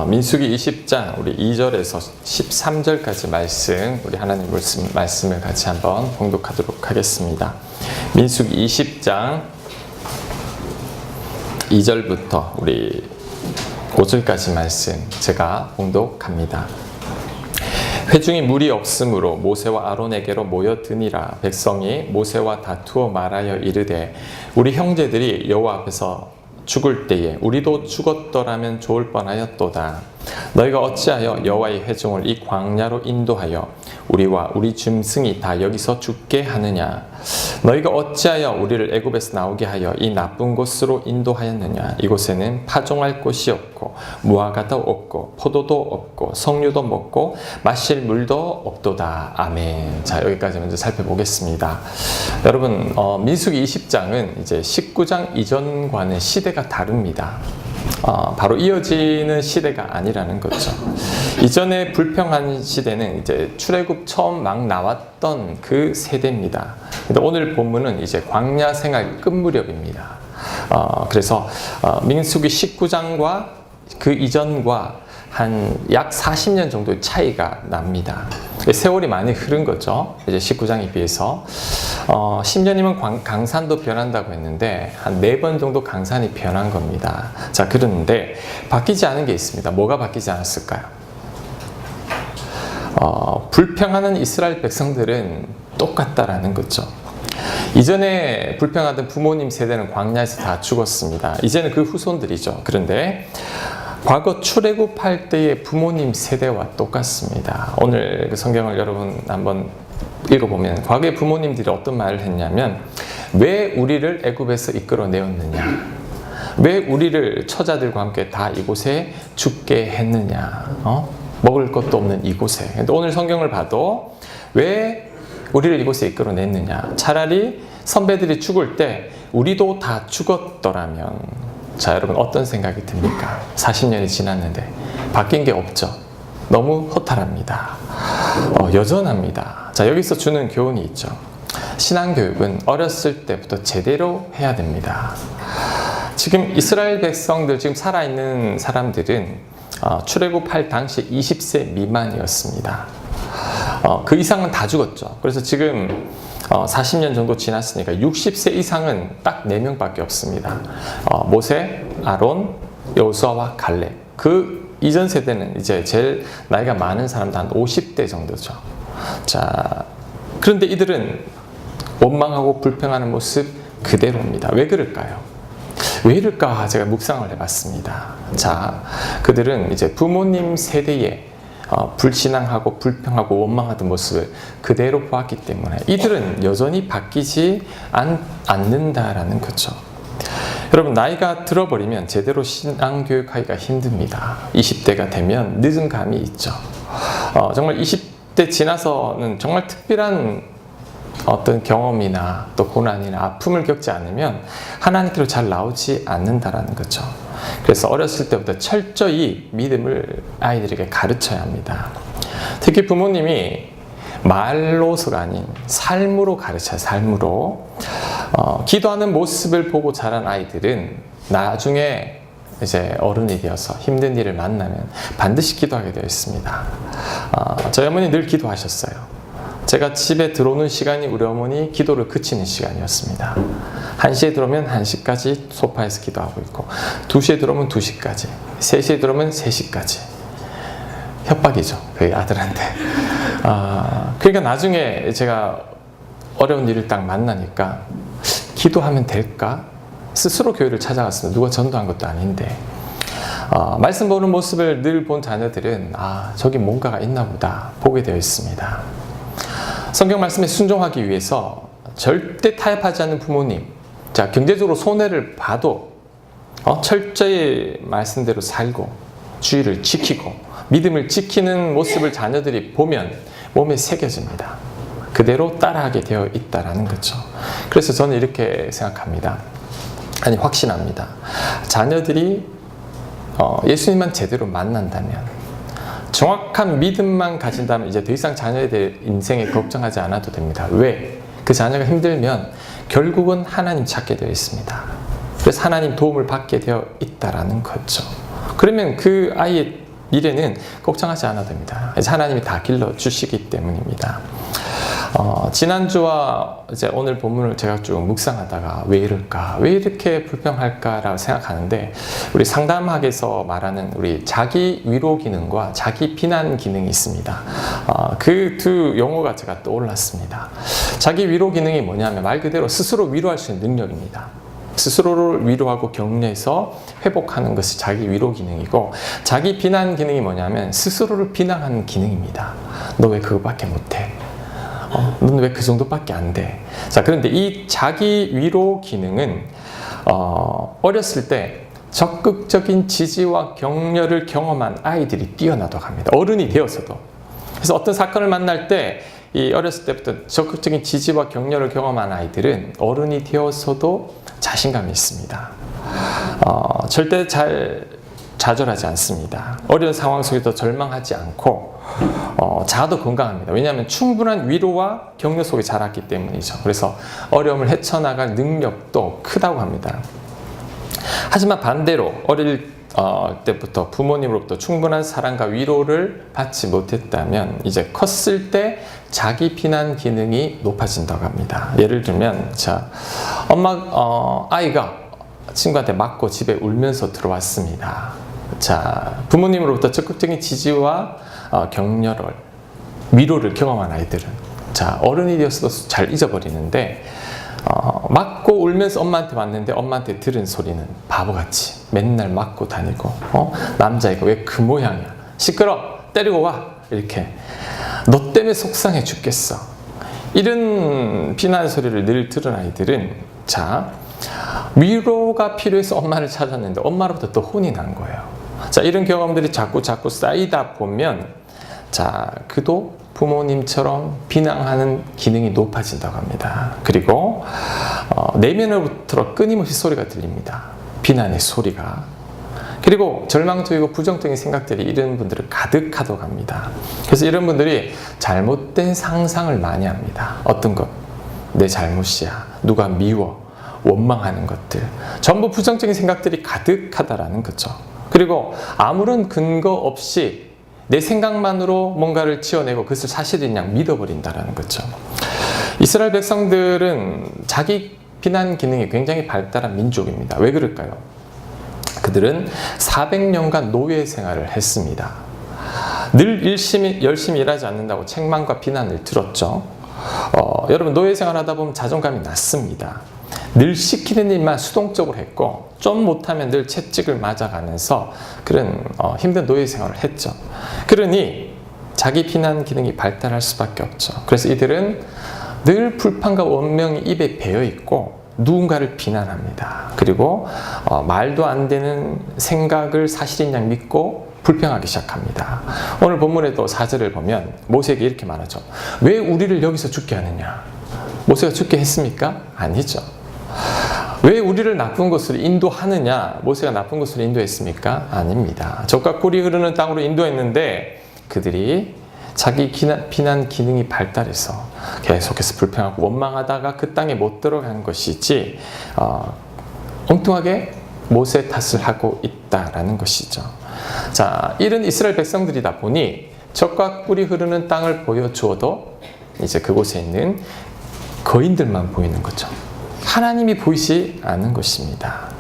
민수기 20장 우리 2절에서 13절까지 말씀, 우리 하나님 말씀을 같이 한번 봉독하도록 하겠습니다. 민수기 20장 2절부터 우리 5절까지 말씀 제가 봉독합니다. 회중이 물이 없으므로 모세와 아론에게로 모여드니라. 백성이 모세와 다투어 말하여 이르되 우리 형제들이 여호와 앞에서 죽을 때에 우리도 죽었더라면 좋을 뻔하였도다. 너희가 어찌하여 여호와의 회중을 이 광야로 인도하여 우리와 우리 짐승이 다 여기서 죽게 하느냐? 너희가 어찌하여 우리를 애굽에서 나오게 하여 이 나쁜 곳으로 인도하였느냐? 이곳에는 파종할 곳이 없고 무화과도 없고 포도도 없고 석류도 먹고 마실 물도 없도다. 아멘. 자, 여기까지 먼저 살펴보겠습니다. 여러분, 민수기 20장은 이제 19장 이전과는 시대가 다릅니다. 바로 이어지는 시대가 아니라는 거죠. 이전에 불평한 시대는 이제 출애굽 처음 막 나왔던 그 세대입니다. 근데 오늘 본문은 이제 광야 생활 끝 무렵입니다. 그래서 민수기 19장과 그 이전과 한 약 40년 정도의 차이가 납니다. 세월이 많이 흐른 거죠. 이제 19장에 비해서 10년이면 강산도 변한다고 했는데 한 4번 정도 강산이 변한 겁니다. 자, 그런데 바뀌지 않은 게 있습니다. 뭐가 바뀌지 않았을까요? 불평하는 이스라엘 백성들은 똑같다라는 거죠. 이전에 불평하던 부모님 세대는 광야에서 다 죽었습니다. 이제는 그 후손들이죠. 그런데 과거 출애굽할 때의 부모님 세대와 똑같습니다. 오늘 그 성경을 여러분 한번 읽어보면 과거의 부모님들이 어떤 말을 했냐면 왜 우리를 애굽에서 이끌어내었느냐? 왜 우리를 처자들과 함께 다 이곳에 죽게 했느냐? 먹을 것도 없는 이곳에. 근데 오늘 성경을 봐도 왜 우리를 이곳에 이끌어냈느냐? 차라리 선배들이 죽을 때 우리도 다 죽었더라면. 자, 여러분 어떤 생각이 듭니까? 40년이 지났는데 바뀐 게 없죠. 너무 허탈합니다. 여전합니다. 자, 여기서 주는 교훈이 있죠. 신앙교육은 어렸을 때부터 제대로 해야 됩니다. 지금 이스라엘 백성들, 지금 살아있는 사람들은 출애굽할 당시 20세 미만이었습니다. 그 이상은 다 죽었죠. 그래서 지금 40년 정도 지났으니까 60세 이상은 딱 4명밖에 없습니다. 모세, 아론, 여호수아와 갈렙. 그 이전 세대는 이제 제일 나이가 많은 사람도 한 50대 정도죠. 자, 그런데 이들은 원망하고 불평하는 모습 그대로입니다. 왜 그럴까요? 왜 이럴까 제가 묵상을 해봤습니다. 자, 그들은 이제 부모님 세대에 불신앙하고 불평하고 원망하던 모습을 그대로 보았기 때문에 이들은 여전히 바뀌지 않는다라는 거죠. 여러분, 나이가 들어버리면 제대로 신앙교육하기가 힘듭니다. 20대가 되면 늦은 감이 있죠. 정말 20대 지나서는 정말 특별한 어떤 경험이나 또 고난이나 아픔을 겪지 않으면 하나님께로 잘 나오지 않는다라는 거죠. 그래서 어렸을 때부터 철저히 믿음을 아이들에게 가르쳐야 합니다. 특히 부모님이 말로서가 아닌 삶으로 가르쳐요. 삶으로. 기도하는 모습을 보고 자란 아이들은 나중에 이제 어른이 되어서 힘든 일을 만나면 반드시 기도하게 되어 있습니다. 저희 어머니 늘 기도하셨어요. 제가 집에 들어오는 시간이 우리 어머니 기도를 그치는 시간이었습니다. 1시에 들어오면 1시까지 소파에서 기도하고 있고 2시에 들어오면 2시까지, 3시에 들어오면 3시까지. 협박이죠, 그 아들한테. 그러니까 나중에 제가 어려운 일을 딱 만나니까 기도하면 될까? 스스로 교회를 찾아갔습니다. 누가 전도한 것도 아닌데. 말씀 보는 모습을 늘 본 자녀들은 저기 뭔가가 있나 보다 보게 되어 있습니다. 성경 말씀에 순종하기 위해서 절대 타협하지 않는 부모님, 자, 경제적으로 손해를 봐도 철저히 말씀대로 살고 주의를 지키고 믿음을 지키는 모습을 자녀들이 보면 몸에 새겨집니다. 그대로 따라하게 되어 있다라는 거죠. 그래서 저는 이렇게 생각합니다. 아니, 확신합니다. 자녀들이 예수님만 제대로 만난다면, 정확한 믿음만 가진다면 이제 더 이상 자녀에 대해 인생에 걱정하지 않아도 됩니다. 왜? 그 자녀가 힘들면 결국은 하나님 찾게 되어 있습니다. 그래서 하나님 도움을 받게 되어 있다라는 거죠. 그러면 그 아이의 미래는 걱정하지 않아도 됩니다. 하나님이 다 길러주시기 때문입니다. 지난주와 이제 오늘 본문을 제가 쭉 묵상하다가 왜 이럴까? 왜 이렇게 불평할까라고 생각하는데, 우리 상담학에서 말하는 우리 자기 위로 기능과 자기 비난 기능이 있습니다. 그 두 용어가 제가 떠올랐습니다. 자기 위로 기능이 뭐냐면 말 그대로 스스로 위로할 수 있는 능력입니다. 스스로를 위로하고 격려해서 회복하는 것이 자기 위로 기능이고, 자기 비난 기능이 뭐냐면 스스로를 비난하는 기능입니다. 너 왜 그거밖에 못해? 넌 왜 그 정도밖에 안 돼? 자, 그런데 이 자기 위로 기능은 어렸을 때 적극적인 지지와 격려를 경험한 아이들이 뛰어나다고 합니다. 어른이 되어서도. 그래서 어떤 사건을 만날 때 이 어렸을 때부터 적극적인 지지와 격려를 경험한 아이들은 어른이 되어서도 자신감이 있습니다. 절대 좌절하지 않습니다. 어려운 상황 속에도 절망하지 않고 자아도 건강합니다. 왜냐하면 충분한 위로와 격려 속에 자랐기 때문이죠. 그래서 어려움을 헤쳐나갈 능력도 크다고 합니다. 하지만 반대로 어릴 때부터 부모님으로부터 충분한 사랑과 위로를 받지 못했다면 이제 컸을 때 자기 비난 기능이 높아진다고 합니다. 예를 들면, 자, 아이가 친구한테 맞고 집에 울면서 들어왔습니다. 자, 부모님으로부터 적극적인 지지와 격려를, 위로를 경험한 아이들은 자, 어른이 되어서도 잘 잊어버리는데, 맞고 울면서 엄마한테 왔는데 엄마한테 들은 소리는 바보같이 맨날 맞고 다니고, 남자애가 왜 그 모양이야, 시끄러, 때리고 와, 이렇게 너 때문에 속상해 죽겠어, 이런 비난 소리를 늘 들은 아이들은 자, 위로가 필요해서 엄마를 찾았는데 엄마로부터 또 혼이 난 거예요. 자, 이런 경험들이 자꾸 쌓이다 보면 자, 그도 부모님처럼 비난하는 기능이 높아진다고 합니다. 그리고 내면으로부터 끊임없이 소리가 들립니다. 비난의 소리가. 그리고 절망적이고 부정적인 생각들이 이런 분들을 가득하다고 합니다. 그래서 이런 분들이 잘못된 상상을 많이 합니다. 어떤 것? 내 잘못이야. 누가 미워. 원망하는 것들. 전부 부정적인 생각들이 가득하다라는 거죠. 그리고 아무런 근거 없이 내 생각만으로 뭔가를 지어내고 그것을 사실인 양 믿어버린다라는 거죠. 이스라엘 백성들은 자기 비난 기능이 굉장히 발달한 민족입니다. 왜 그럴까요? 그들은 400년간 노예 생활을 했습니다. 늘 열심히 일하지 않는다고 책망과 비난을 들었죠. 여러분, 노예 생활하다 보면 자존감이 낮습니다. 늘 시키는 일만 수동적으로 했고 좀 못하면 늘 채찍을 맞아가면서 그런 힘든 노예 생활을 했죠. 그러니 자기 비난 기능이 발달할 수밖에 없죠. 그래서 이들은 늘 불판과 원명이 입에 배어 있고 누군가를 비난합니다. 그리고 말도 안 되는 생각을 사실인 양 믿고 불평하기 시작합니다. 오늘 본문에도 4절을 보면 모세에게 이렇게 말하죠. 왜 우리를 여기서 죽게 하느냐? 모세가 죽게 했습니까? 아니죠. 왜 우리를 나쁜 곳으로 인도하느냐? 모세가 나쁜 곳으로 인도했습니까? 아닙니다. 적과 꿀이 흐르는 땅으로 인도했는데 그들이 자기 비난 기능이 발달해서 계속해서 불평하고 원망하다가 그 땅에 못 들어간 것이지 엉뚱하게 모세 탓을 하고 있다라는 것이죠. 자, 이런 이스라엘 백성들이다 보니 적과 꿀이 흐르는 땅을 보여주어도 이제 그곳에 있는 거인들만 보이는 거죠. 하나님이 보이지 않는 것입니다.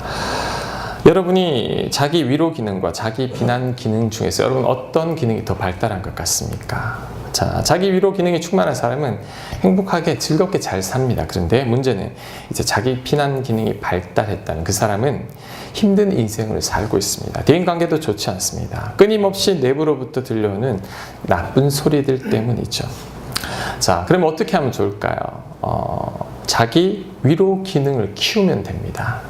여러분이 자기 위로 기능과 자기 비난 기능 중에서 여러분 어떤 기능이 더 발달한 것 같습니까? 자, 자기 위로 기능이 충만한 사람은 행복하게 즐겁게 잘 삽니다. 그런데 문제는 이제 자기 비난 기능이 발달했다는 그 사람은 힘든 인생을 살고 있습니다. 대인관계도 좋지 않습니다. 끊임없이 내부로부터 들려오는 나쁜 소리들 때문이죠. 자, 그럼 어떻게 하면 좋을까요? 자기 위로 기능을 키우면 됩니다.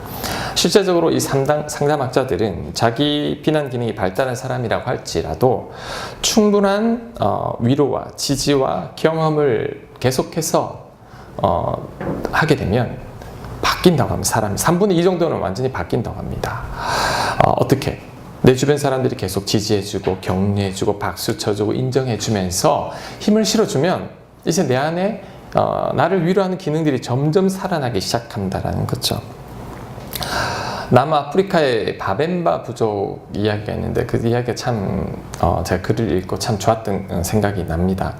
실제적으로 이 상담학자들은 자기 비난 기능이 발달한 사람이라고 할지라도 충분한 위로와 지지와 경험을 계속해서 하게 되면 바뀐다고 합니다. 사람이 3분의 2 정도는 완전히 바뀐다고 합니다. 어떻게? 내 주변 사람들이 계속 지지해주고 격려해주고 박수 쳐주고 인정해주면서 힘을 실어주면 이제 내 안에 나를 위로하는 기능들이 점점 살아나기 시작한다는 거죠. 남아프리카의 바벤바 부족 이야기가 있는데 그 이야기가 참 제가 글을 읽고 참 좋았던 생각이 납니다.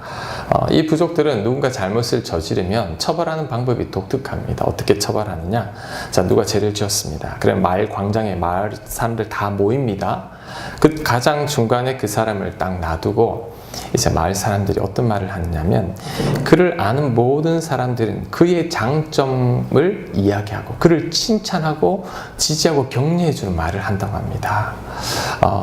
이 부족들은 누군가 잘못을 저지르면 처벌하는 방법이 독특합니다. 어떻게 처벌하느냐? 자, 누가 죄를 지었습니다. 그럼 마을 광장에 마을 사람들 다 모입니다. 그 가장 중간에 그 사람을 딱 놔두고 이제 마을 사람들이 어떤 말을 하느냐면 그를 아는 모든 사람들은 그의 장점을 이야기하고 그를 칭찬하고 지지하고 격려해주는 말을 한다고 합니다.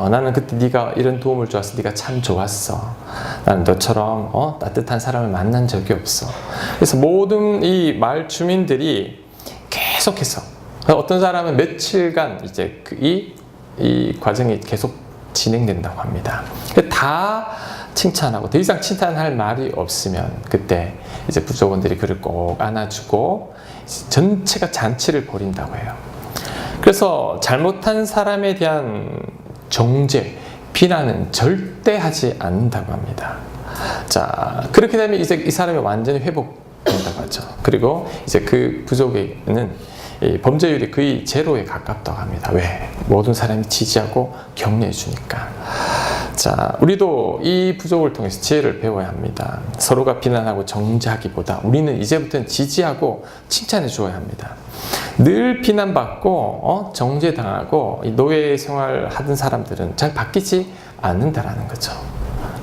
나는 그때 네가 이런 도움을 줘서 네가 참 좋았어. 나는 너처럼 따뜻한 사람을 만난 적이 없어. 그래서 모든 이 마을 주민들이 계속해서 어떤 사람은 며칠간 이제 이 과정이 계속 진행된다고 합니다. 다 칭찬하고 더 이상 칭찬할 말이 없으면 그때 이제 부족원들이 그를 꼭 안아주고 전체가 잔치를 벌인다고 해요. 그래서 잘못한 사람에 대한 정죄, 비난은 절대 하지 않는다고 합니다. 자, 그렇게 되면 이제 이 사람이 완전히 회복된다고 하죠. 그리고 이제 그 부족에는 이 범죄율이 거의 제로에 가깝다고 합니다. 왜? 모든 사람이 지지하고 격려해 주니까. 자, 우리도 이 부족을 통해서 지혜를 배워야 합니다. 서로가 비난하고 정죄하기보다 우리는 이제부터는 지지하고 칭찬해 주어야 합니다. 늘 비난받고 정죄당하고 노예 생활하던 사람들은 잘 바뀌지 않는다라는 거죠.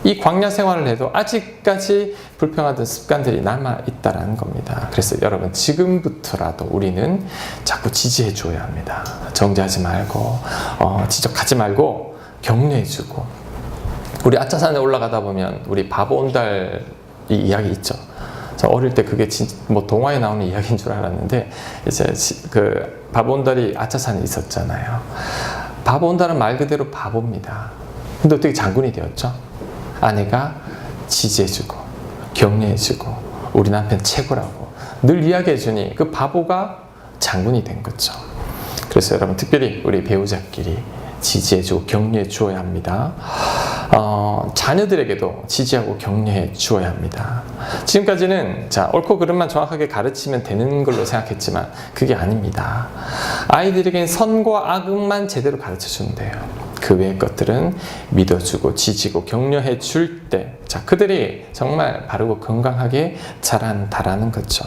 이 광야 생활을 해도 아직까지 불평하던 습관들이 남아있다는 겁니다. 그래서 여러분 지금부터라도 우리는 자꾸 지지해 줘야 합니다. 정죄하지 말고 지적하지 말고 격려해주고 우리 아차산에 올라가다 보면 우리 바보온달 이 이야기 있죠. 저 어릴 때 그게 뭐 동화에 나오는 이야기인 줄 알았는데 이제 그 바보온달이 아차산에 있었잖아요. 바보온달은 말 그대로 바보입니다. 근데 어떻게 장군이 되었죠? 아내가 지지해주고 격려해주고 우리 남편 최고라고 늘 이야기해주니 그 바보가 장군이 된 거죠. 그래서 여러분 특별히 우리 배우자끼리 지지해주고 격려해 주어야 합니다. 자녀들에게도 지지하고 격려해 주어야 합니다. 지금까지는 자 옳고 그름만 정확하게 가르치면 되는 걸로 생각했지만 그게 아닙니다. 아이들에겐 선과 악만 제대로 가르쳐 주면 돼요. 그 외의 것들은 믿어주고 지지고 격려해 줄 때 자 그들이 정말 바르고 건강하게 자란다라는 거죠.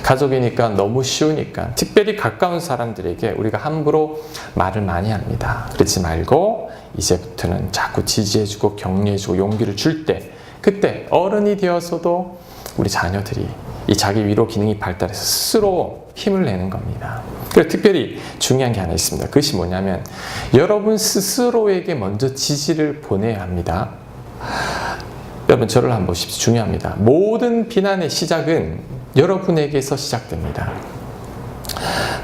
가족이니까 너무 쉬우니까 특별히 가까운 사람들에게 우리가 함부로 말을 많이 합니다. 그러지 말고 이제부터는 자꾸 지지해주고 격려해주고 용기를 줄 때 그때 어른이 되어서도 우리 자녀들이 이 자기 위로 기능이 발달해서 스스로 힘을 내는 겁니다. 그리고 특별히 중요한 게 하나 있습니다. 그것이 뭐냐면 여러분 스스로에게 먼저 지지를 보내야 합니다. 여러분 저를 한번 보십시오. 중요합니다. 모든 비난의 시작은 여러분에게서 시작됩니다.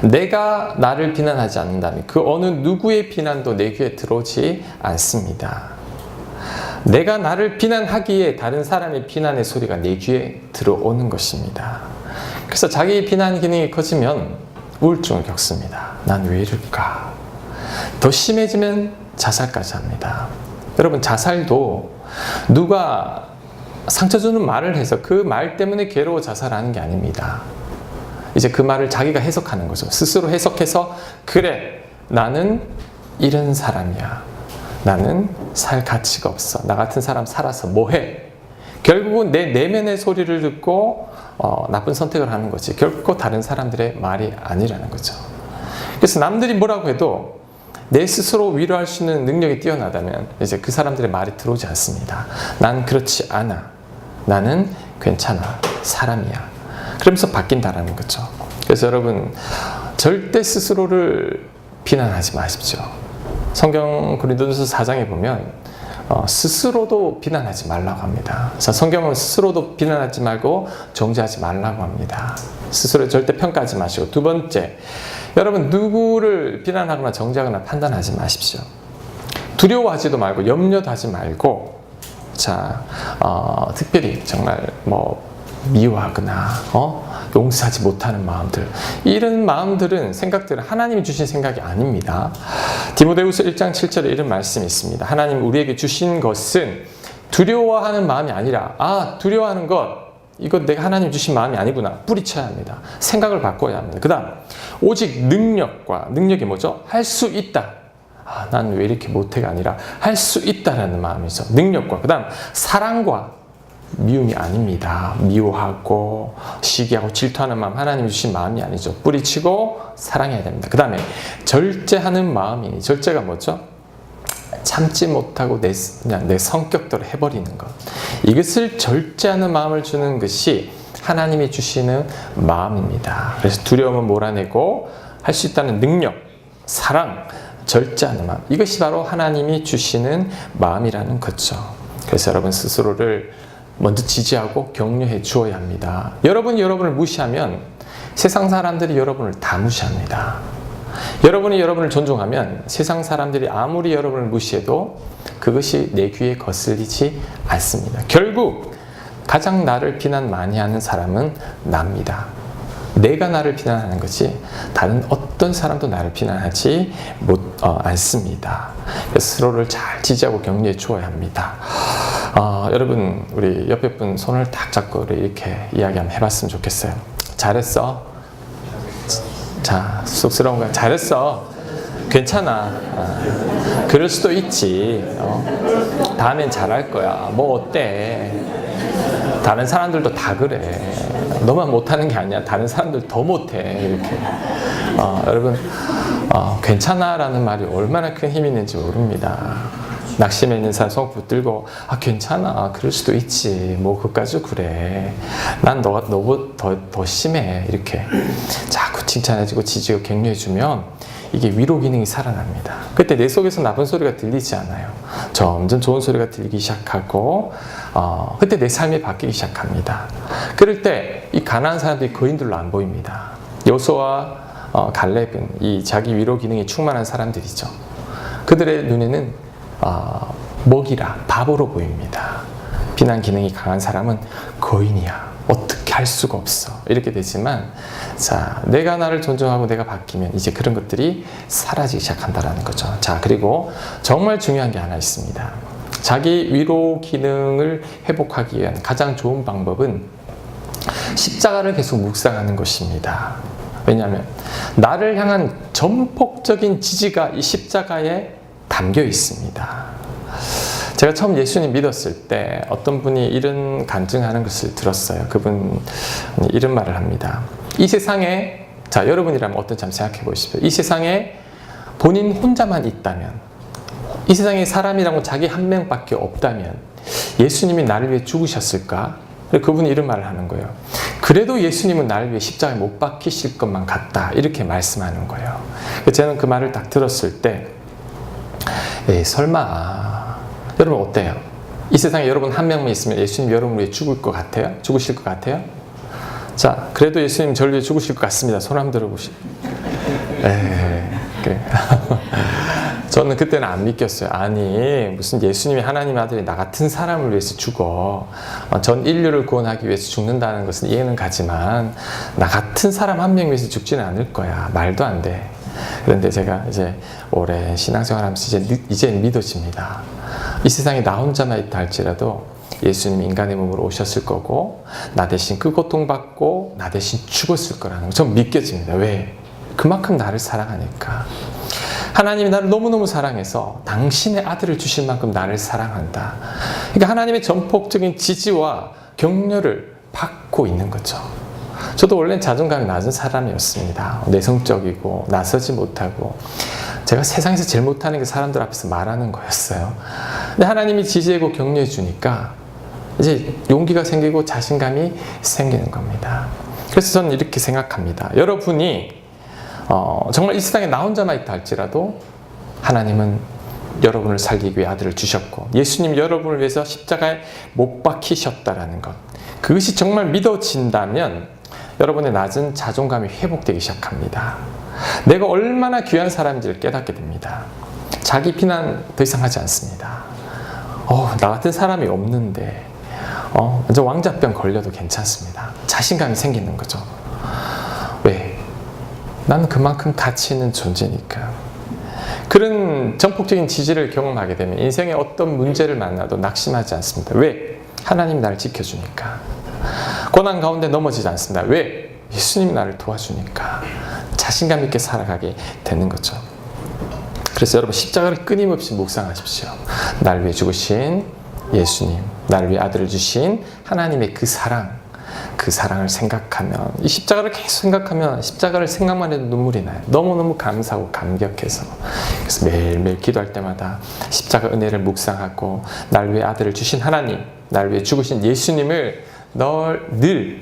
내가 나를 비난하지 않는다면 그 어느 누구의 비난도 내 귀에 들어오지 않습니다. 내가 나를 비난하기에 다른 사람의 비난의 소리가 내 귀에 들어오는 것입니다. 그래서 자기 비난 기능이 커지면 우울증을 겪습니다. 난 왜 이럴까? 더 심해지면 자살까지 합니다. 여러분 자살도 누가 상처 주는 말을 해서 그 말 때문에 괴로워 자살하는 게 아닙니다. 이제 그 말을 자기가 해석하는 거죠. 스스로 해석해서 그래 나는 이런 사람이야. 나는 살 가치가 없어. 나 같은 사람 살아서 뭐해? 결국은 내 내면의 소리를 듣고 나쁜 선택을 하는 거지. 결코 다른 사람들의 말이 아니라는 거죠. 그래서 남들이 뭐라고 해도 내 스스로 위로할 수 있는 능력이 뛰어나다면 이제 그 사람들의 말이 들어오지 않습니다. 난 그렇지 않아. 나는 괜찮아. 사람이야. 그러면서 바뀐다라는 거죠. 그래서 여러분 절대 스스로를 비난하지 마십시오. 성경 고린도전서 4장에 보면 스스로도 비난하지 말라고 합니다. 그래서 성경은 스스로도 비난하지 말고 정죄하지 말라고 합니다. 스스로 절대 평가하지 마시고 두 번째 여러분 누구를 비난하거나 정죄하거나 판단하지 마십시오. 두려워하지도 말고 염려도 하지 말고 자 특별히 정말 미워하거나 용서하지 못하는 마음들 이런 마음들은 생각들은 하나님이 주신 생각이 아닙니다. 디모데후서 1장 7절에 이런 말씀이 있습니다. 하나님 우리에게 주신 것은 두려워하는 마음이 아니라 두려워하는 것 이거 내가 하나님 주신 마음이 아니구나. 뿌리쳐야 합니다. 생각을 바꿔야 합니다. 그 다음 오직 능력이 뭐죠? 할 수 있다. 난 왜 이렇게 못해가 아니라 할 수 있다라는 마음이죠. 능력과 그 다음 사랑과 미움이 아닙니다. 미워하고 시기하고 질투하는 마음 하나님이 주신 마음이 아니죠. 뿌리치고 사랑해야 됩니다. 그 다음에 절제하는 마음이니 절제가 뭐죠? 참지 못하고 그냥 내 성격대로 해버리는 것. 이것을 절제하는 마음을 주는 것이 하나님이 주시는 마음입니다. 그래서 두려움은 몰아내고 할 수 있다는 능력, 사랑, 절제하는 마음. 이것이 바로 하나님이 주시는 마음이라는 거죠. 그래서 여러분 스스로를 먼저 지지하고 격려해 주어야 합니다. 여러분이 여러분을 무시하면 세상 사람들이 여러분을 다 무시합니다. 여러분이 여러분을 존중하면 세상 사람들이 아무리 여러분을 무시해도 그것이 내 귀에 거슬리지 않습니다. 결국 가장 나를 비난 많이 하는 사람은 납니다. 내가 나를 비난하는 것이 다른 어떤 사람도 나를 비난하지 않습니다. 그래서 서로를 잘 지지하고 격려해 주어야 합니다. 여러분 우리 옆에 분 손을 딱 잡고 이렇게 이야기 한번 해봤으면 좋겠어요. 잘했어. 자, 쑥스러운 거야. 잘했어. 괜찮아. 그럴 수도 있지. 다음엔 잘할 거야. 뭐 어때? 다른 사람들도 다 그래. 너만 못하는 게 아니야. 다른 사람들 더 못해. 이렇게. 여러분, 괜찮아라는 말이 얼마나 큰 힘이 있는지 모릅니다. 낙심해 있는 사람 손 붙들고 괜찮아. 그럴 수도 있지. 뭐 그까지 그래. 난 너보다 더 심해. 이렇게 자꾸 칭찬해주고 지지고 격려해주면 이게 위로 기능이 살아납니다. 그때 내 속에서 나쁜 소리가 들리지 않아요. 점점 좋은 소리가 들리기 시작하고 그때 내 삶이 바뀌기 시작합니다. 그럴 때 이 가난한 사람들이 거인들로 안 보입니다. 여호수아와 갈렙은 이 자기 위로 기능이 충만한 사람들이죠. 그들의 눈에는 먹이라 바보로 보입니다. 비난 기능이 강한 사람은 거인이야. 어떻게 할 수가 없어. 이렇게 되지만 자, 내가 나를 존중하고 내가 바뀌면 이제 그런 것들이 사라지기 시작한다는 거죠. 자, 그리고 정말 중요한 게 하나 있습니다. 자기 위로 기능을 회복하기 위한 가장 좋은 방법은 십자가를 계속 묵상하는 것입니다. 왜냐하면 나를 향한 전폭적인 지지가 이 십자가에 담겨 있습니다. 제가 처음 예수님 믿었을 때 어떤 분이 이런 간증하는 것을 들었어요. 그분이 이런 말을 합니다. 이 세상에, 자, 여러분이라면 어떤지 한번 생각해 보십시오. 이 세상에 본인 혼자만 있다면, 이 세상에 사람이라고 자기 한 명밖에 없다면 예수님이 나를 위해 죽으셨을까? 그분이 이런 말을 하는 거예요. 그래도 예수님은 나를 위해 십자가에 못 박히실 것만 같다. 이렇게 말씀하는 거예요. 저는 그 말을 딱 들었을 때 설마 여러분 어때요? 이 세상에 여러분 한 명만 있으면 예수님 여러분을 위해 죽을 것 같아요? 죽으실 것 같아요? 자, 그래도 예수님 저를 위해 죽으실 것 같습니다. 손 한번 들어보시죠. 그래. 저는 그때는 안 믿겼어요. 아니, 무슨 예수님이 하나님의 아들이 나 같은 사람을 위해서 죽어. 전 인류를 구원하기 위해서 죽는다는 것은 이해는 가지만 나 같은 사람 한 명 위해서 죽지는 않을 거야. 말도 안 돼. 그런데 제가 이제 오래 신앙생활하면서 이제 믿어집니다. 이 세상에 나 혼자만 있다 할지라도 예수님이 인간의 몸으로 오셨을 거고 나 대신 그 고통받고 나 대신 죽었을 거라는 거 전 믿겨집니다. 왜? 그만큼 나를 사랑하니까. 하나님이 나를 너무너무 사랑해서 당신의 아들을 주실 만큼 나를 사랑한다. 그러니까 하나님의 전폭적인 지지와 격려를 받고 있는 거죠. 저도 원래는 자존감이 낮은 사람이었습니다. 내성적이고 나서지 못하고 제가 세상에서 제일 못하는 게 사람들 앞에서 말하는 거였어요. 근데 하나님이 지지하고 격려해 주니까 이제 용기가 생기고 자신감이 생기는 겁니다. 그래서 저는 이렇게 생각합니다. 여러분이 정말 이 세상에 나 혼자만 있다 할지라도 하나님은 여러분을 살리기 위해 아들을 주셨고 예수님 여러분을 위해서 십자가에 못 박히셨다라는 것, 그것이 정말 믿어진다면 여러분의 낮은 자존감이 회복되기 시작합니다. 내가 얼마나 귀한 사람인지를 깨닫게 됩니다. 자기 비난 더 이상 하지 않습니다. 나 같은 사람이 없는데 저 왕자병 걸려도 괜찮습니다. 자신감이 생기는 거죠. 왜? 나는 그만큼 가치 있는 존재니까. 그런 전폭적인 지지를 경험하게 되면 인생의 어떤 문제를 만나도 낙심하지 않습니다. 왜? 하나님이 나를 지켜주니까. 고난 가운데 넘어지지 않습니다. 왜? 예수님이 나를 도와주니까 자신감 있게 살아가게 되는 거죠. 그래서 여러분 십자가를 끊임없이 묵상하십시오. 날 위해 죽으신 예수님, 나를 위해 아들을 주신 하나님의 그 사랑을 생각하면, 이 십자가를 계속 생각하면 십자가를 생각만 해도 눈물이 나요. 너무너무 감사하고 감격해서. 그래서 매일매일 기도할 때마다 십자가 은혜를 묵상하고 나를 위해 아들을 주신 하나님, 나를 위해 죽으신 예수님을 늘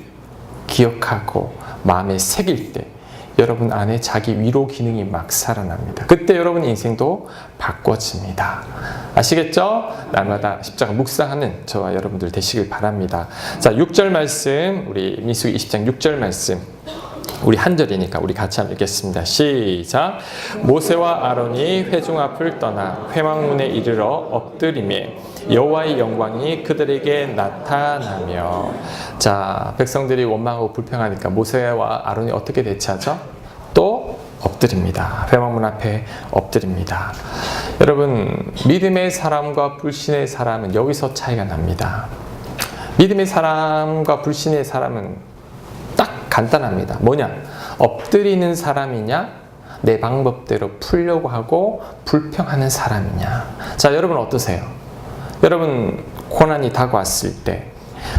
기억하고 마음에 새길 때 여러분 안에 자기 위로 기능이 막 살아납니다. 그때 여러분 인생도 바꿔집니다. 아시겠죠? 날마다 십자가 묵상하는 저와 여러분들 되시길 바랍니다. 자, 6절 말씀, 우리 민수기 20장 6절 말씀, 우리 한 절이니까 우리 같이 한번 읽겠습니다. 시작. 모세와 아론이 회중 앞을 떠나 회막문에 이르러 엎드리매 여호와의 영광이 그들에게 나타나며. 자, 백성들이 원망하고 불평하니까 모세와 아론이 어떻게 대처하죠? 또 엎드립니다. 회막문 앞에 엎드립니다. 여러분, 믿음의 사람과 불신의 사람은 여기서 차이가 납니다. 믿음의 사람과 불신의 사람은 딱 간단합니다. 뭐냐? 엎드리는 사람이냐? 내 방법대로 풀려고 하고 불평하는 사람이냐? 자, 여러분 어떠세요? 여러분 고난이 다가왔을 때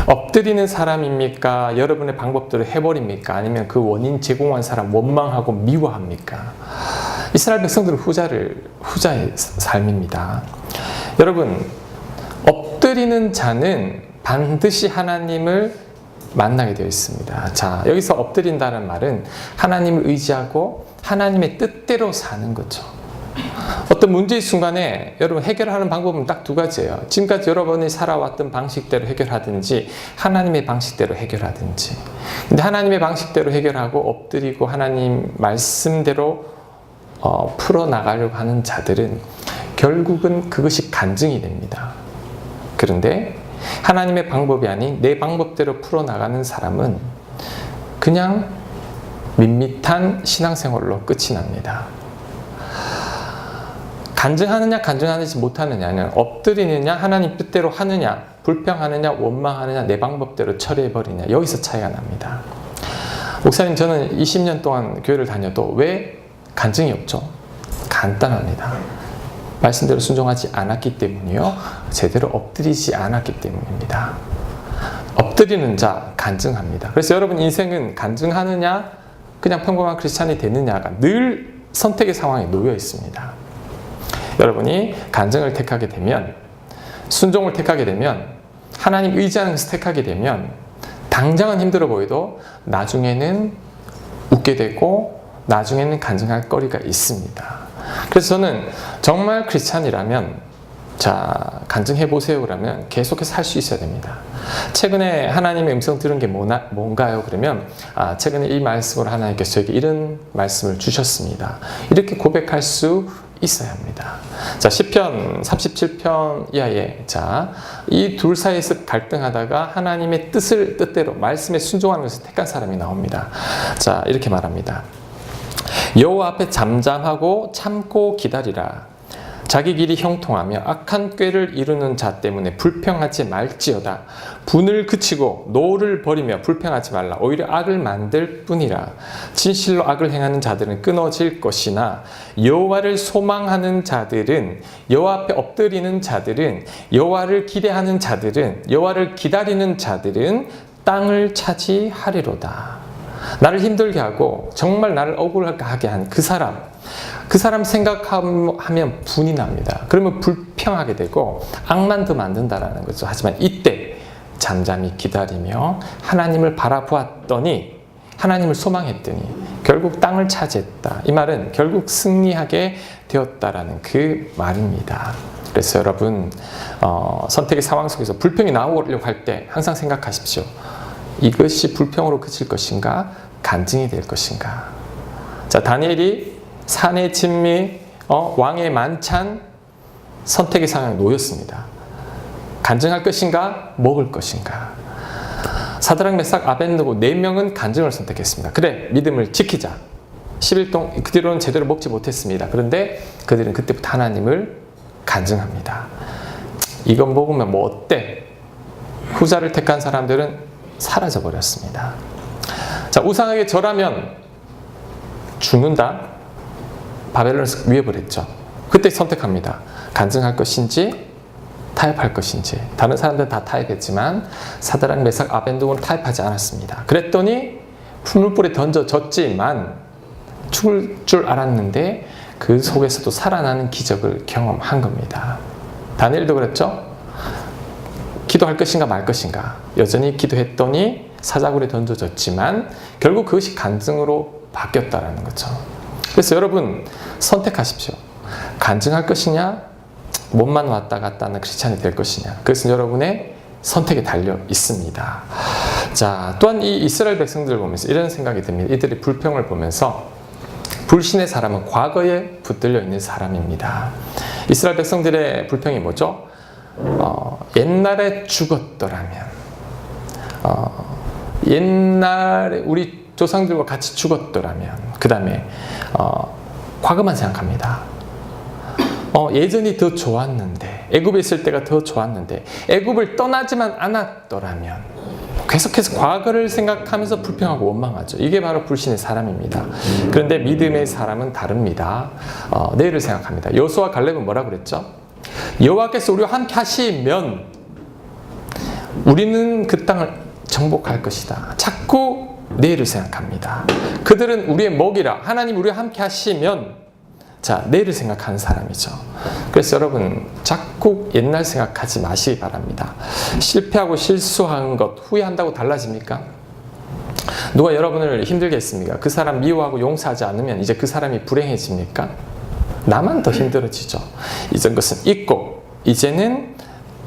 엎드리는 사람입니까? 여러분의 방법대로 해버립니까? 아니면 그 원인 제공한 사람 원망하고 미워합니까? 이스라엘 백성들은 후자의 삶입니다. 여러분, 엎드리는 자는 반드시 하나님을 만나게 되어 있습니다. 자, 여기서 엎드린다는 말은 하나님을 의지하고 하나님의 뜻대로 사는 거죠. 어떤 문제의 순간에 여러분 해결하는 방법은 딱 두 가지예요. 지금까지 여러분이 살아왔던 방식대로 해결하든지 하나님의 방식대로 해결하든지. 근데 하나님의 방식대로 해결하고 엎드리고 하나님 말씀대로 풀어나가려고 하는 자들은 결국은 그것이 간증이 됩니다. 그런데 하나님의 방법이 아닌 내 방법대로 풀어나가는 사람은 그냥 밋밋한 신앙생활로 끝이 납니다. 간증하느냐 간증하지 못하느냐는 엎드리느냐 하나님 뜻대로 하느냐 불평하느냐 원망하느냐 내 방법대로 처리해버리냐 여기서 차이가 납니다. 목사님, 저는 20년 동안 교회를 다녀도 왜 간증이 없죠? 간단합니다. 말씀대로 순종하지 않았기 때문이요, 제대로 엎드리지 않았기 때문입니다. 엎드리는 자 간증합니다. 그래서 여러분 인생은 간증하느냐 그냥 평범한 크리스찬이 되느냐가 늘 선택의 상황에 놓여 있습니다. 여러분이 간증을 택하게 되면, 순종을 택하게 되면, 하나님 의지하는 것을 택하게 되면 당장은 힘들어 보여도 나중에는 웃게 되고 나중에는 간증할 거리가 있습니다. 그래서 저는 정말 크리스찬이라면 자, 간증해 보세요 그러면 계속해서 할 수 있어야 됩니다. 최근에 하나님의 음성 들은 게 뭔가요? 그러면 최근에 이 말씀으로 하나님께서 저에게 이런 말씀을 주셨습니다. 이렇게 고백할 수 있어야 합니다. 자, 시편 37편 이하에 이 둘 사이에서 갈등하다가 하나님의 뜻대로 말씀에 순종하면서 택한 사람이 나옵니다. 자, 이렇게 말합니다. 여호와 앞에 잠잠하고 참고 기다리라. 자기 길이 형통하며 악한 꾀를 이루는 자 때문에 불평하지 말지어다. 분을 그치고 노를 버리며 불평하지 말라. 오히려 악을 만들 뿐이라. 진실로 악을 행하는 자들은 끊어질 것이나 여호와를 소망하는 자들은, 여호와 앞에 엎드리는 자들은, 여호와를 기대하는 자들은, 여호와를 기다리는 자들은 땅을 차지하리로다. 나를 힘들게 하고 정말 나를 억울하게 한 그 사람 생각하면 분이 납니다. 그러면 불평하게 되고 악만 더 만든다라는 거죠. 하지만 이때 잠잠히 기다리며 하나님을 바라보았더니, 하나님을 소망했더니 결국 땅을 차지했다. 이 말은 결국 승리하게 되었다라는 그 말입니다. 그래서 여러분 선택의 상황 속에서 불평이 나오려고 할 때 항상 생각하십시오. 이것이 불평으로 그칠 것인가 간증이 될 것인가. 자, 다니엘이 산의 진미, 왕의 만찬, 선택의 상황에 놓였습니다. 간증할 것인가 먹을 것인가. 사드락 메삭 아벤느고 4명은 간증을 선택했습니다. 그래, 믿음을 지키자. 10일 동안 그 뒤로는 제대로 먹지 못했습니다. 그런데 그들은 그때부터 하나님을 간증합니다. 이건 먹으면 뭐 어때? 후자를 택한 사람들은 사라져 버렸습니다. 자, 우상에게 절하면 죽는다. 바벨론에서 위협을 했죠. 그때 선택합니다. 간증할 것인지 타협할 것인지. 다른 사람들은 다 타협했지만 사드락, 메삭, 아벤누고는 타협하지 않았습니다. 그랬더니 풀물불에 던져졌지만 죽을 줄 알았는데 그 속에서도 살아나는 기적을 경험한 겁니다. 다니엘도 그랬죠. 기도할 것인가 말 것인가. 여전히 기도했더니 사자굴에 던져졌지만 결국 그것이 간증으로 바뀌었다라는 거죠. 그래서 여러분 선택하십시오. 간증할 것이냐, 몸만 왔다 갔다 하는 크리스찬이 될 것이냐. 그것은 여러분의 선택에 달려 있습니다. 자, 또한 이 이스라엘 백성들을 보면서 이런 생각이 듭니다. 이들의 불평을 보면서 불신의 사람은 과거에 붙들려 있는 사람입니다. 이스라엘 백성들의 불평이 뭐죠? 옛날에 죽었더라면, 옛날에 우리 조상들과 같이 죽었더라면, 그 다음에 과거만 생각합니다. 예전이 더 좋았는데, 애굽에 있을 때가 더 좋았는데, 애굽을 떠나지만 않았더라면, 계속해서 과거를 생각하면서 불평하고 원망하죠. 이게 바로 불신의 사람입니다. 그런데 믿음의 사람은 다릅니다. 내일을 생각합니다. 여호수아와 갈렙은 뭐라 그랬죠? 여호와께서 우리와 함께 하시면 우리는 그 땅을 정복할 것이다. 자꾸 내일을 생각합니다. 그들은 우리의 먹이라. 하나님 우리와 함께 하시면 자, 내일을 생각하는 사람이죠. 그래서 여러분 자꾸 옛날 생각하지 마시기 바랍니다. 실패하고 실수한 것 후회한다고 달라집니까? 누가 여러분을 힘들게 했습니까? 그 사람 미워하고 용서하지 않으면 이제 그 사람이 불행해집니까? 나만 더 힘들어지죠. 이전 것은 잊고 이제는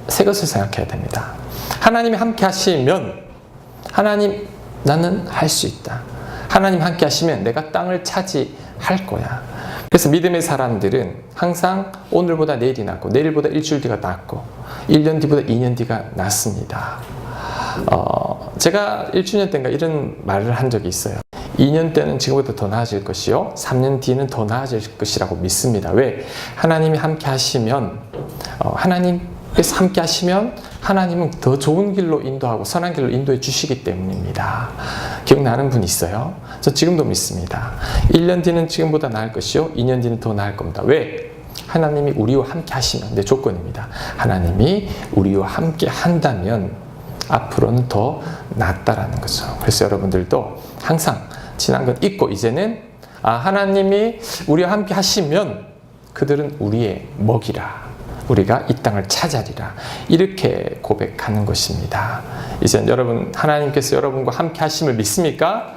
새 것을 생각해야 됩니다. 하나님이 함께 하시면 하나님 나는 할 수 있다. 하나님 함께 하시면 내가 땅을 차지할 거야. 그래서 믿음의 사람들은 항상 오늘보다 내일이 낫고 내일보다 일주일 뒤가 낫고 1년 뒤보다 2년 뒤가 낫습니다. 제가 1주년 때인가 이런 말을 한 적이 있어요. 2년 때는 지금보다 더 나아질 것이요 3년 뒤는 더 나아질 것이라고 믿습니다. 왜? 하나님이 함께 하시면 하나님께서 함께 하시면 하나님은 더 좋은 길로 인도하고 선한 길로 인도해 주시기 때문입니다. 기억나는 분 있어요? 저 지금도 믿습니다. 1년 뒤는 지금보다 나을 것이요 2년 뒤는 더 나을 겁니다. 왜? 하나님이 우리와 함께 하시면 내 조건입니다. 하나님이 우리와 함께 한다면 앞으로는 더 낫다라는 거죠. 그래서 여러분들도 항상 지난 건 잊고 이제는 하나님이 우리와 함께 하시면 그들은 우리의 먹이라. 우리가 이 땅을 차지하리라. 이렇게 고백하는 것입니다. 이제 여러분 하나님께서 여러분과 함께 하심을 믿습니까?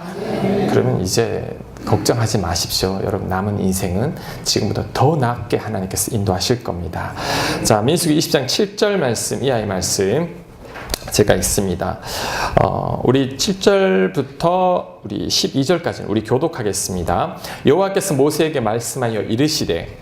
그러면 이제 걱정하지 마십시오. 여러분 남은 인생은 지금보다 더 낫게 하나님께서 인도하실 겁니다. 자, 민수기 20장 7절 말씀 이하의 말씀 제가 있습니다. 우리 7절부터 우리 12절까지는 우리 교독하겠습니다. 여호와께서 모세에게 말씀하여 이르시되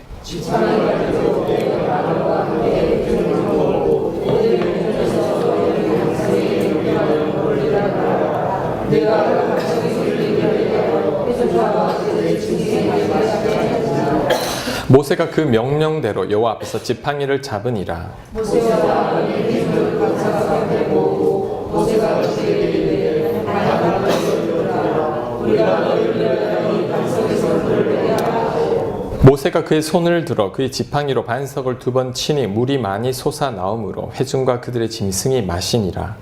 모세가 그 명령대로 여호와 앞에서 지팡이를 잡으니라. 모세가 그의 손을 들어 그의 지팡이로 반석을 2번 치니 물이 많이 솟아나오므로 회중과 그들의 짐승이 마시니라.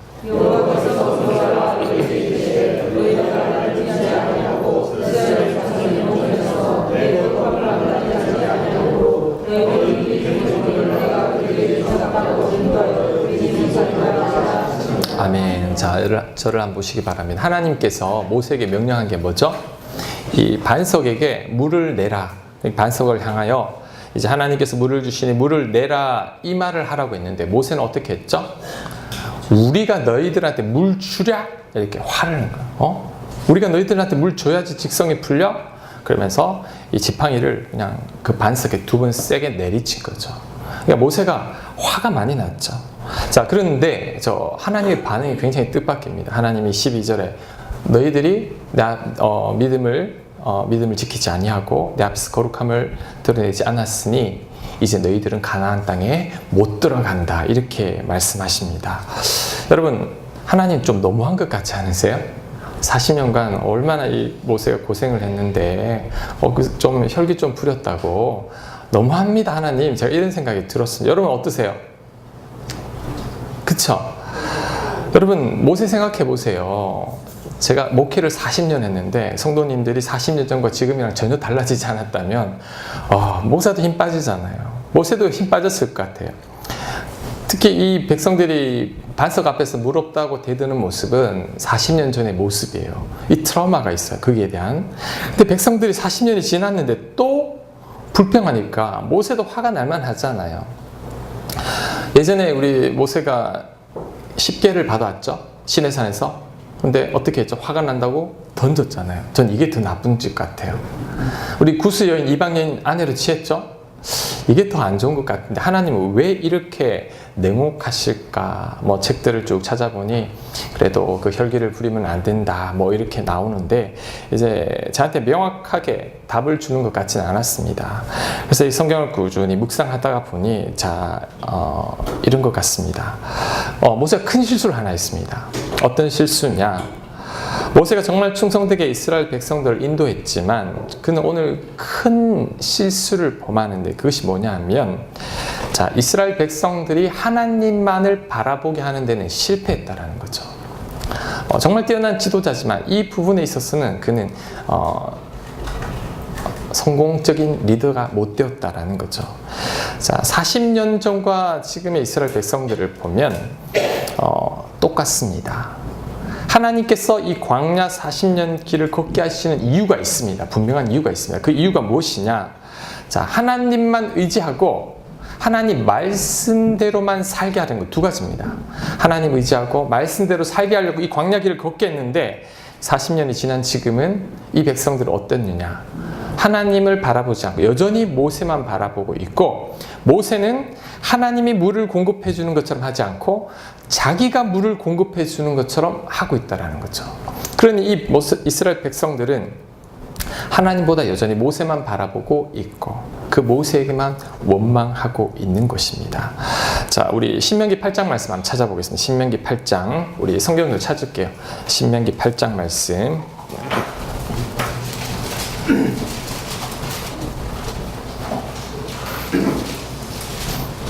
아멘. 자, 저를 한번 보시기 바랍니다. 하나님께서 모세에게 명령한 게 뭐죠? 이 반석에게 물을 내라. 반석을 향하여 이제 하나님께서 물을 주시니 물을 내라 이 말을 하라고 했는데 모세는 어떻게 했죠? 우리가 너희들한테 물 주랴? 이렇게 화를 낸 거예요. 우리가 너희들한테 물 줘야지 직성이 풀려? 그러면서 이 지팡이를 그냥 그 반석에 2번 세게 내리친 거죠. 그러니까 모세가 화가 많이 났죠. 자, 그런데 하나님의 반응이 굉장히 뜻밖입니다. 하나님이 12절에 너희들이 믿음을 지키지 아니하고 내 앞에서 거룩함을 드러내지 않았으니 이제 너희들은 가나안 땅에 못 들어간다. 이렇게 말씀하십니다. 여러분, 하나님 좀 너무한 것 같지 않으세요? 40년간 얼마나 이 모세가 고생을 했는데 좀 혈기 좀 부렸다고 너무합니다 하나님. 제가 이런 생각이 들었습니다. 여러분 어떠세요? 그쵸? 여러분 모세 생각해 보세요. 제가 목회를 40년 했는데 성도님들이 40년 전과 지금이랑 전혀 달라지지 않았다면 목사도 힘 빠지잖아요. 모세도 힘 빠졌을 것 같아요. 특히 이 백성들이 반석 앞에서 무릎다고 대드는 모습은 40년 전의 모습이에요. 이 트라우마가 있어요. 거기에 대한. 근데 백성들이 40년이 지났는데 또 불평하니까 모세도 화가 날만 하잖아요. 예전에 우리 모세가 10계를 받아왔죠. 시내산에서. 근데 어떻게 했죠? 화가 난다고 던졌잖아요. 전 이게 더 나쁜 짓 같아요. 우리 구스 여인 이방 여인 아내를 취했죠? 이게 더 안 좋은 것 같은데 하나님은 왜 이렇게 냉혹하실까? 뭐 책들을 쭉 찾아보니 그래도 그 혈기를 부리면 안 된다 뭐 이렇게 나오는데 이제 저한테 명확하게 답을 주는 것 같지는 않았습니다. 그래서 이 성경을 꾸준히 묵상하다가 보니 이런 것 같습니다. 모세가 큰 실수를 하나 했습니다. 어떤 실수냐? 모세가 정말 충성되게 이스라엘 백성들을 인도했지만 그는 오늘 큰 실수를 범하는데 그것이 뭐냐 하면 이스라엘 백성들이 하나님만을 바라보게 하는 데는 실패했다라는 거죠. 정말 뛰어난 지도자지만 이 부분에 있어서는 그는 성공적인 리더가 못 되었다라는 거죠. 40년 전과 지금의 이스라엘 백성들을 보면 똑같습니다. 하나님께서 이 광야 40년 길을 걷게 하시는 이유가 있습니다. 분명한 이유가 있습니다. 그 이유가 무엇이냐? 하나님만 의지하고 하나님 말씀대로만 살게 하는 것 두 가지입니다. 하나님 의지하고 말씀대로 살게 하려고 이 광야 길을 걷게 했는데 40년이 지난 지금은 이 백성들은 어땠느냐? 하나님을 바라보지 않고 여전히 모세만 바라보고 있고 모세는 하나님이 물을 공급해 주는 것처럼 하지 않고 자기가 물을 공급해 주는 것처럼 하고 있다는 거죠. 그러니 이 이스라엘 백성들은 하나님보다 여전히 모세만 바라보고 있고 그 모세에게만 원망하고 있는 것입니다. 우리 신명기 8장 말씀 한번 찾아보겠습니다. 신명기 8장 우리 성경을 찾을게요. 신명기 8장 말씀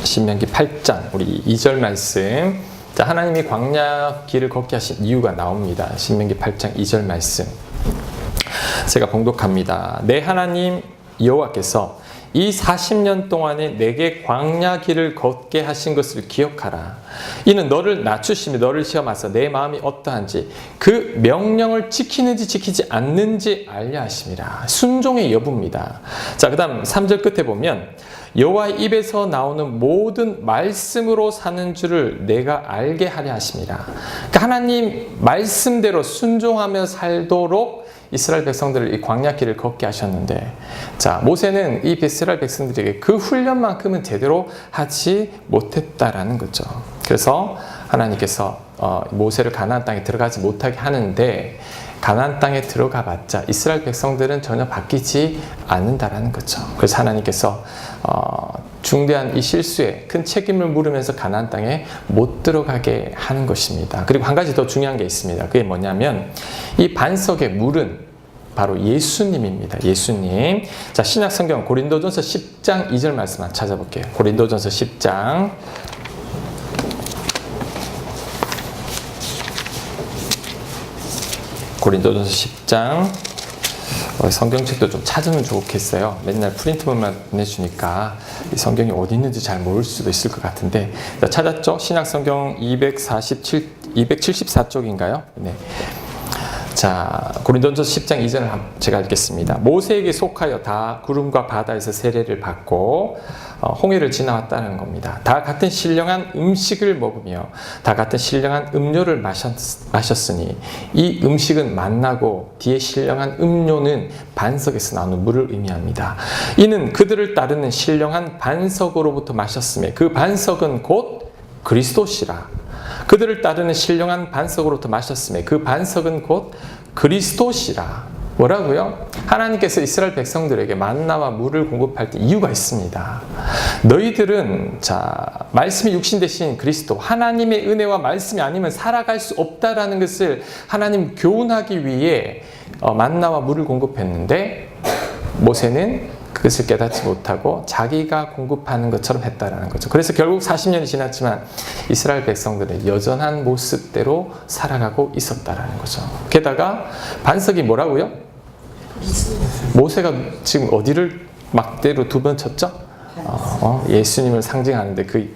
신명기 8장 우리 2절 말씀 하나님이 광야 길을 걷게 하신 이유가 나옵니다. 신명기 8장 2절 말씀 제가 봉독합니다. 내 하나님 여호와께서 이 40년 동안에 내게 광야 길을 걷게 하신 것을 기억하라. 이는 너를 낮추시며 너를 시험하사 내 마음이 어떠한지 그 명령을 지키는지 지키지 않는지 알려 하심이라. 순종의 여부입니다. 그 다음 3절 끝에 보면 여호와의 입에서 나오는 모든 말씀으로 사는 줄을 내가 알게 하려 하심이라. 그러니까 하나님 말씀대로 순종하며 살도록 이스라엘 백성들을 이 광야 길을 걷게 하셨는데 모세는 이 이스라엘 백성들에게 그 훈련만큼은 제대로 하지 못했다라는 거죠. 그래서 하나님께서 모세를 가나안 땅에 들어가지 못하게 하는데 가나안 땅에 들어가 봤자 이스라엘 백성들은 전혀 바뀌지 않는다라는 거죠. 그래서 하나님께서 중대한 이 실수에 큰 책임을 물으면서 가나안 땅에 못 들어가게 하는 것입니다. 그리고 한 가지 더 중요한 게 있습니다. 그게 뭐냐면 이 반석의 물은 바로 예수님입니다. 예수님. 신약 성경 고린도전서 10장 2절 말씀만 찾아볼게요. 고린도전서 10장 고린도전서 10장 성경책도 좀 찾으면 좋겠어요. 맨날 프린트본만 보내주니까 이 성경이 어디 있는지 잘 모를 수도 있을 것 같은데 찾았죠? 신약성경 274쪽인가요? 네. 고린도전서 10장 2절을 제가 읽겠습니다. 모세에게 속하여 다 구름과 바다에서 세례를 받고 홍해를 지나왔다는 겁니다. 다 같은 신령한 음식을 먹으며 다 같은 신령한 음료를 마셨으니 이 음식은 만나고 뒤에 신령한 음료는 반석에서 나오는 물을 의미합니다. 이는 그들을 따르는 신령한 반석으로부터 마셨으며 그 반석은 곧 그리스도시라. 그들을 따르는 신령한 반석으로부터 마셨으며 그 반석은 곧 그리스도시라. 뭐라고요? 하나님께서 이스라엘 백성들에게 만나와 물을 공급할 때 이유가 있습니다. 너희들은 말씀이 육신 되신 그리스도 하나님의 은혜와 말씀이 아니면 살아갈 수 없다라는 것을 하나님 교훈하기 위해 만나와 물을 공급했는데 모세는 그것을 깨닫지 못하고 자기가 공급하는 것처럼 했다라는 거죠. 그래서 결국 40년이 지났지만 이스라엘 백성들은 여전한 모습대로 살아가고 있었다라는 거죠. 게다가 반석이 뭐라고요? 모세가 지금 어디를 막대로 2번 쳤죠? 예수님을 상징하는데 그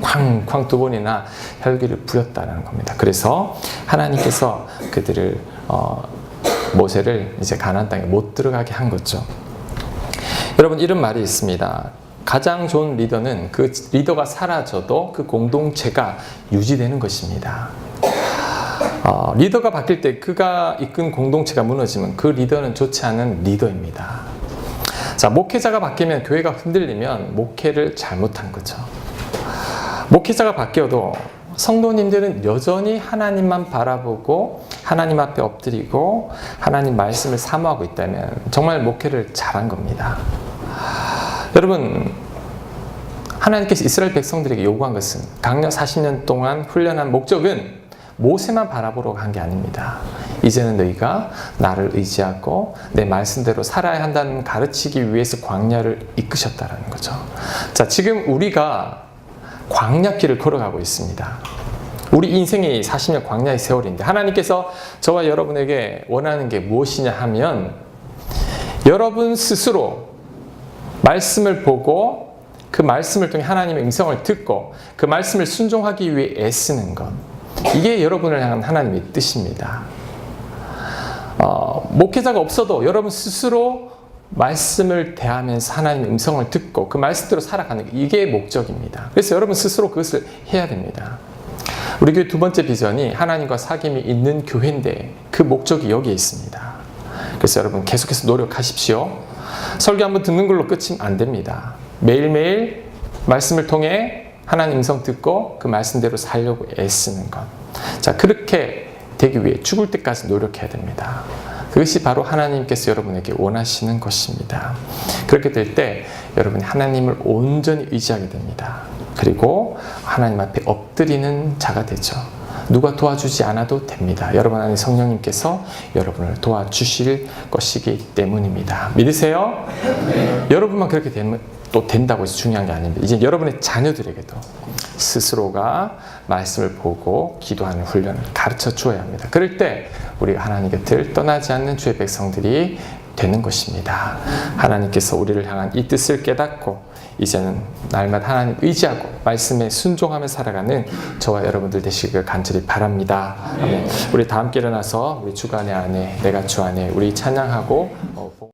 쾅쾅 2번이나 혈기를 부렸다는 겁니다. 그래서 하나님께서 그들을 모세를 이제 가나안 땅에 못 들어가게 한 거죠. 여러분, 이런 말이 있습니다. 가장 좋은 리더는 그 리더가 사라져도 그 공동체가 유지되는 것입니다. 리더가 바뀔 때 그가 이끈 공동체가 무너지면 그 리더는 좋지 않은 리더입니다. 목회자가 바뀌면 교회가 흔들리면 목회를 잘못한 거죠. 목회자가 바뀌어도 성도님들은 여전히 하나님만 바라보고 하나님 앞에 엎드리고 하나님 말씀을 사모하고 있다면 정말 목회를 잘한 겁니다. 여러분, 하나님께서 이스라엘 백성들에게 요구한 것은 강력 40년 동안 훈련한 목적은 모세만 바라보러 간 게 아닙니다. 이제는 너희가 나를 의지하고 내 말씀대로 살아야 한다는 가르치기 위해서 광야를 이끄셨다는 거죠. 지금 우리가 광야길을 걸어가고 있습니다. 우리 인생이 40년 광야의 세월인데 하나님께서 저와 여러분에게 원하는 게 무엇이냐 하면 여러분 스스로 말씀을 보고 그 말씀을 통해 하나님의 음성을 듣고 그 말씀을 순종하기 위해 애쓰는 것, 이게 여러분을 향한 하나님의 뜻입니다. 목회자가 없어도 여러분 스스로 말씀을 대하면서 하나님의 음성을 듣고 그 말씀대로 살아가는 이게 목적입니다. 그래서 여러분 스스로 그것을 해야 됩니다. 우리 교회 2번째 비전이 하나님과 사귐이 있는 교회인데 그 목적이 여기에 있습니다. 그래서 여러분 계속해서 노력하십시오. 설교 한번 듣는 걸로 끝이 안 됩니다. 매일매일 말씀을 통해 하나님 음성 듣고 그 말씀대로 살려고 애쓰는 것. 그렇게 되기 위해 죽을 때까지 노력해야 됩니다. 그것이 바로 하나님께서 여러분에게 원하시는 것입니다. 그렇게 될 때 여러분이 하나님을 온전히 의지하게 됩니다. 그리고 하나님 앞에 엎드리는 자가 되죠. 누가 도와주지 않아도 됩니다. 여러분 안에 성령님께서 여러분을 도와주실 것이기 때문입니다. 믿으세요? 네. 여러분만 그렇게 되면 또 된다고 해서 중요한 게 아닙니다. 이제 여러분의 자녀들에게도 스스로가 말씀을 보고 기도하는 훈련을 가르쳐 주어야 합니다. 그럴 때 우리가 하나님 곁을 떠나지 않는 주의 백성들이 되는 것입니다. 하나님께서 우리를 향한 이 뜻을 깨닫고 이제는 날마다 하나님 의지하고 말씀에 순종하며 살아가는 저와 여러분들 되시길 간절히 바랍니다. 우리 다 함께 일어나서 우리 주간의 안에 내가 주 안에 우리 찬양하고